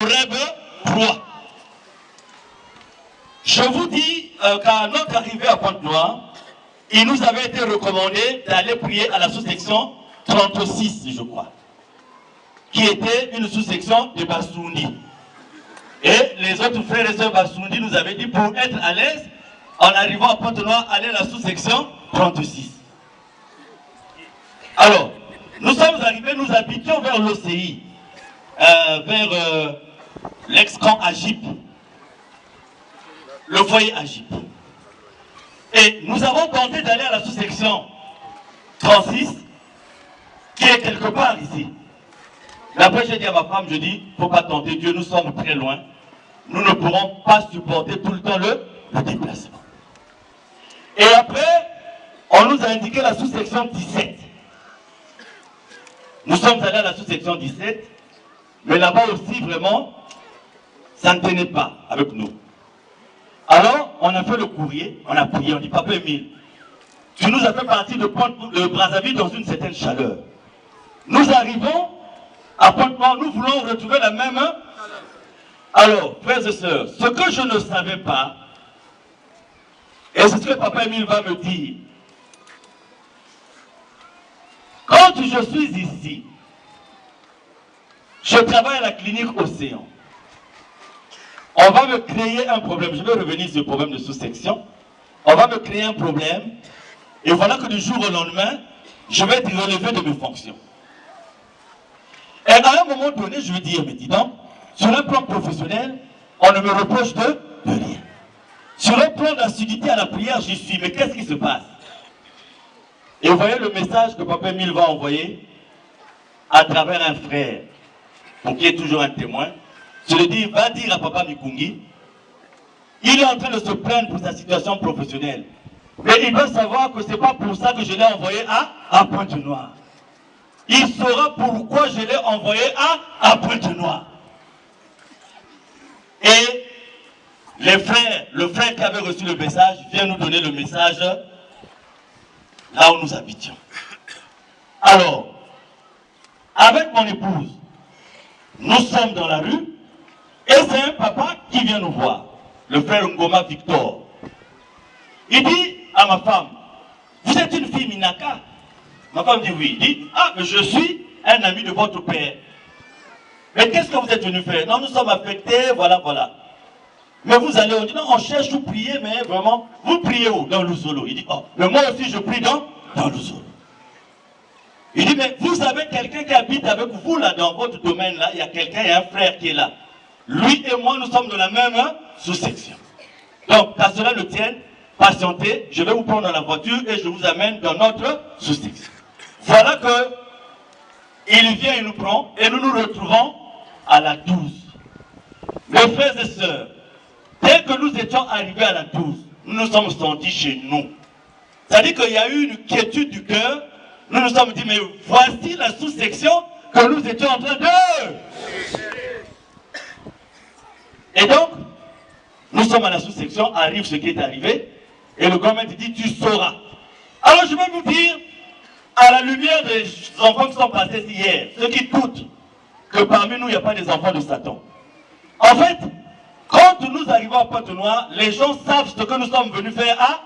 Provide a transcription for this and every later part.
Rêve roi. Je vous dis qu'à notre arrivée à Pointe-Noire, il nous avait été recommandé d'aller prier à la sous-section 36, je crois, qui était une sous-section de Bassoundi. Et les autres frères et sœurs Bassoundi nous avaient dit pour être à l'aise, en arrivant à Pointe-Noire, aller à la sous-section 36. Alors, nous sommes arrivés, nous habitions vers l'OCI, vers l'ex-camp Agip, le foyer Agip. Et nous avons tenté d'aller à la sous-section 36, qui est quelque part ici. Mais après, j'ai dit à ma femme, je dis, il ne faut pas tenter Dieu, nous sommes très loin. Nous ne pourrons pas supporter tout le temps le déplacement. Et après, on nous a indiqué la sous-section 17. Nous sommes allés à la sous-section 17, mais là-bas aussi, vraiment, ça ne tenait pas avec nous. Alors, on a fait le courrier, on a prié, on dit, Papa Émile, tu nous as fait partir de Brazzaville dans une certaine chaleur. Nous arrivons à Pointe-Noire, nous voulons retrouver la même. Alors, frères et sœurs, ce que je ne savais pas, et c'est ce que Papa Émile va me dire, quand je suis ici, je travaille à la clinique Océan. On va me créer un problème. Je vais revenir sur le problème de sous-section. On va me créer un problème. Et voilà que du jour au lendemain, je vais être relevé de mes fonctions. Et à un moment donné, je vais dire, mais dis donc, sur un plan professionnel, on ne me reproche de rien. Sur un plan d'assiduité à la prière, j'y suis. Mais qu'est-ce qui se passe? Et vous voyez le message que Papa Émile va envoyer à travers un frère, pour qu'il y ait toujours un témoin. Je lui dis, va dire à Papa Mikungi, il est en train de se plaindre pour sa situation professionnelle. Mais il doit savoir que ce n'est pas pour ça que je l'ai envoyé à Pointe-Noire. Il saura pourquoi je l'ai envoyé à Pointe-Noire. Et le frère qui avait reçu le message vient nous donner le message là où nous habitions. Alors, avec mon épouse, nous sommes dans la rue et c'est un papa qui vient nous voir, le frère Ngoma Victor. Il dit à ma femme, vous êtes une fille Minaka? Ma femme dit oui. Il dit, ah, mais je suis un ami de votre père. Mais qu'est-ce que vous êtes venu faire? Non, nous sommes affectés, voilà, voilà. Mais vous allez, on dit, non, on cherche où prier, mais vraiment, vous priez où? Dans l'Ouzolo. Il dit, oh, mais moi aussi je prie dans l'Ouzolo. Il dit, mais vous avez quelqu'un qui habite avec vous là, dans votre domaine là, il y a quelqu'un, il y a un frère qui est là. Lui et moi, nous sommes de la même sous-section. Donc, qu'à cela ne tienne, patientez, je vais vous prendre dans la voiture et je vous amène dans notre sous-section. Voilà que il vient et nous prend et nous nous retrouvons à la 12. Mes frères et sœurs, dès que nous étions arrivés à la 12, nous nous sommes sentis chez nous. C'est-à-dire qu'il y a eu une quiétude du cœur. Nous nous sommes dit, mais voici la sous-section que nous étions en train de... Et donc, nous sommes à la sous-section, arrive ce qui est arrivé, et le gouvernement dit, tu sauras. Alors je vais vous dire, à la lumière des enfants qui sont passés hier, ceux qui doutent que parmi nous, il n'y a pas des enfants de Satan. En fait, quand nous arrivons à Pointe-Noire, les gens savent ce que nous sommes venus faire à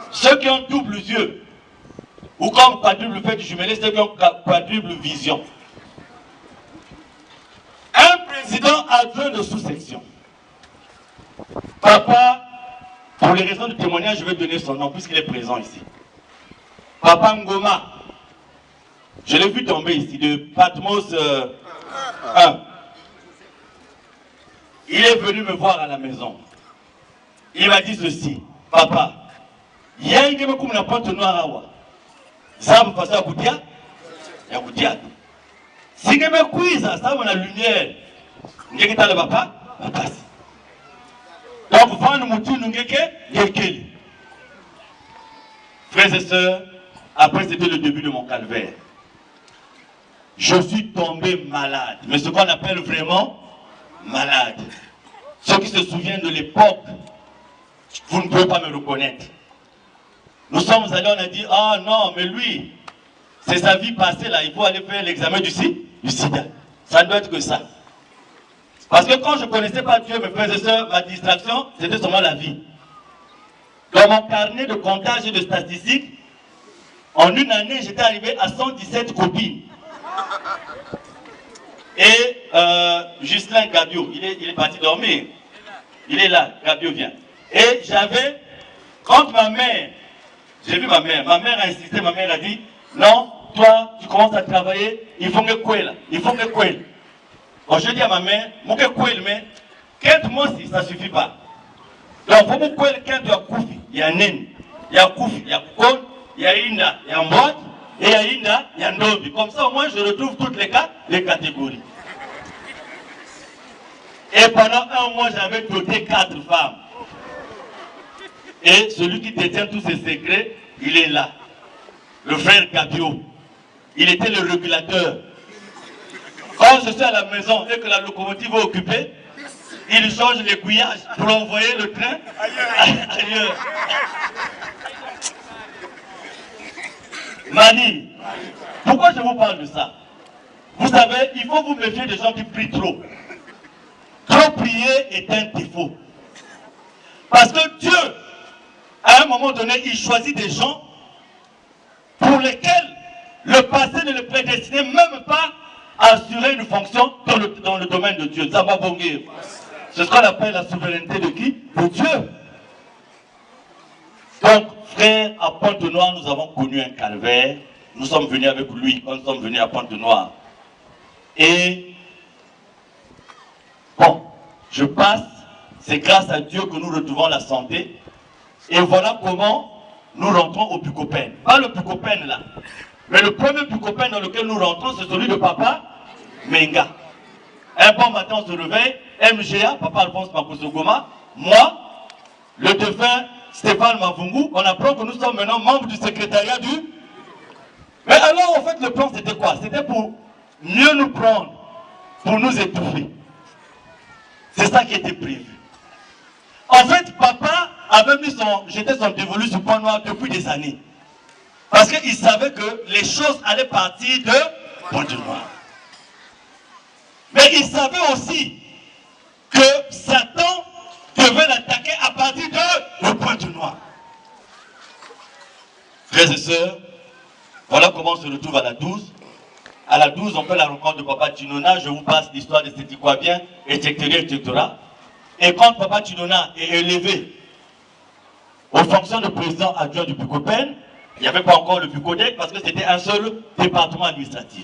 ceux qui ont double yeux. Ou comme quadruple fait du jumelé, ceux qui ont quadruple vision. Un président adjoint de sous-section. Papa, pour les raisons de témoignage, je vais donner son nom puisqu'il est présent ici. Papa Ngoma, je l'ai vu tomber ici, de Patmos 1. Il est venu me voir à la maison. Il m'a dit ceci, papa, il y a un game comme la Pointe-Noire à Wa. Ça me passe à Goudia, il y a Goudia. Si je me cuise, ça me la lumière, je vais le papa, va passer. Donc, vendre mon tour, nous avons frères et sœurs, après c'était le début de mon calvaire. Je suis tombé malade, mais ce qu'on appelle vraiment malade. Ceux qui se souviennent de l'époque, vous ne pouvez pas me reconnaître. Nous sommes allés, on a dit, ah non, mais lui, c'est sa vie passée là, il faut aller faire l'examen du sida. Ça ne doit être que ça. Parce que quand je ne connaissais pas Dieu, mes frères et sœurs, ma distraction, c'était seulement la vie. Dans mon carnet de comptage et de statistiques, en une année, j'étais arrivé à 117 copines. Et Justin Gabio, il est parti dormir. Il est là, Gabio vient. Et j'avais, quand ma mère, j'ai vu ma mère a insisté, ma mère a dit, non, toi, tu commences à travailler, il faut que quoi là, il faut que quoi. Quand je dis à ma mère, mon que quoi, mais, quand moi si ça ne suffit pas. Donc, il faut que quoi, quand tu as Koufi, il y a Nen, il y a Koufi, il y a Koukon, il y a Inda, il y a Mbouat, et il y a Inda, il y a Ndobi. Comme ça, au moins, je retrouve toutes les catégories. Et pendant un mois, j'avais doté 4 femmes. Et celui qui détient tous ces secrets, il est là. Le frère Gabio. Il était le régulateur. Quand je suis à la maison et que la locomotive est occupée, il change les couillages pour envoyer le train ailleurs. Mani, pourquoi je vous parle de ça? Vous savez, il faut vous méfier des gens qui prient trop. Trop prier est un défaut. Parce que Dieu, à un moment donné, il choisit des gens pour lesquels le passé ne le prédestinait même pas à assurer une fonction dans le domaine de Dieu. C'est ce qu'on appelle la souveraineté de qui? De Dieu. Donc, frère, à Pointe-Noire, nous avons connu un calvaire. Nous sommes venus avec lui quand nous sommes venus à Pointe-Noire. Et, bon, je passe, c'est grâce à Dieu que nous retrouvons la santé. Et voilà comment nous rentrons au Bucopène. Pas le Bucopène là, mais le premier Bucopène dans lequel nous rentrons, c'est celui de Papa Menga. Un bon matin, on se réveille, MGA, Papa Alphonse Makosogoma, moi, le défunt Stéphane Mavungu, on apprend que nous sommes maintenant membres du secrétariat du... Mais alors, en fait, le plan, c'était quoi? C'était pour mieux nous prendre, pour nous étouffer. C'est ça qui était prévu. En fait, papa avait mis jeté son dévolu sur Point Noir depuis des années. Parce qu'il savait que les choses allaient partir de Point Noir. Mais il savait aussi que Satan devait l'attaquer à partir de Point Noir. Frères et sœurs, voilà comment on se retrouve à la 12. À la 12, on fait la rencontre de Papa Tinona. Je vous passe l'histoire de Sétiquabien, etc. Et quand Papa Tinona est élevé aux fonctions de président adjoint du Bucopène, il n'y avait pas encore le Bucodec parce que c'était un seul département administratif.